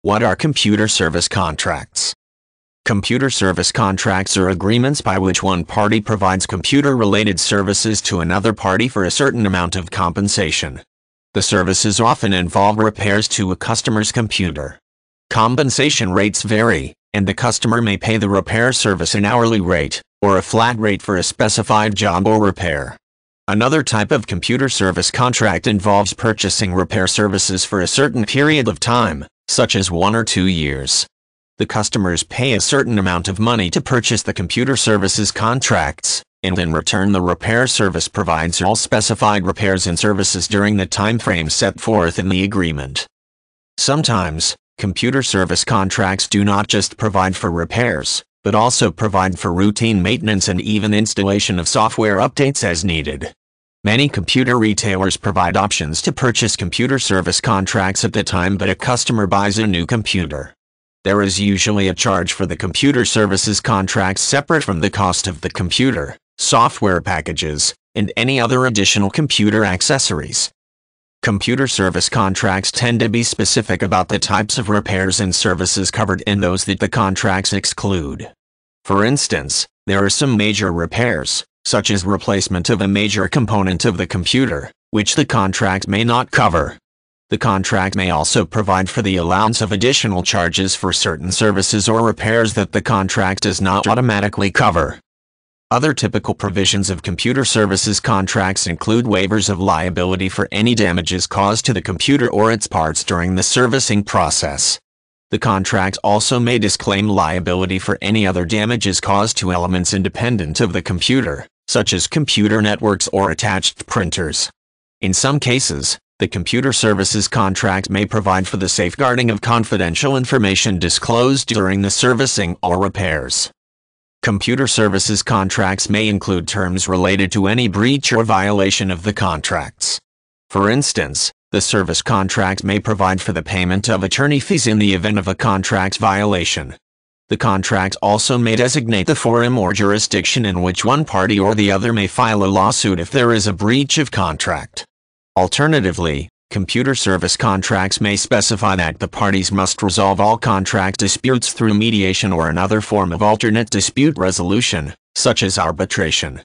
What are computer service contracts? Computer service contracts are agreements by which one party provides computer-related services to another party for a certain amount of compensation. The services often involve repairs to a customer's computer. Compensation rates vary, and the customer may pay the repair service an hourly rate, or a flat rate for a specified job or repair. Another type of computer service contract involves purchasing repair services for a certain period of time, such as 1 or 2 years. The customers pay a certain amount of money to purchase the computer services contracts, and in return the repair service provides all specified repairs and services during the time frame set forth in the agreement. Sometimes, computer service contracts do not just provide for repairs, but also provide for routine maintenance and even installation of software updates as needed. Many computer retailers provide options to purchase computer service contracts at the time that a customer buys a new computer. There is usually a charge for the computer services contracts separate from the cost of the computer, software packages, and any other additional computer accessories. Computer service contracts tend to be specific about the types of repairs and services covered and those that the contracts exclude. For instance, there are some major repairs, such as replacement of a major component of the computer, which the contract may not cover. The contract may also provide for the allowance of additional charges for certain services or repairs that the contract does not automatically cover. Other typical provisions of computer services contracts include waivers of liability for any damages caused to the computer or its parts during the servicing process. The contract also may disclaim liability for any other damages caused to elements independent of the computer, such as computer networks or attached printers. In some cases, the computer services contract may provide for the safeguarding of confidential information disclosed during the servicing or repairs. Computer services contracts may include terms related to any breach or violation of the contracts. For instance, the service contract may provide for the payment of attorney fees in the event of a contract violation. The contract also may designate the forum or jurisdiction in which one party or the other may file a lawsuit if there is a breach of contract. Alternatively, computer service contracts may specify that the parties must resolve all contract disputes through mediation or another form of alternate dispute resolution, such as arbitration.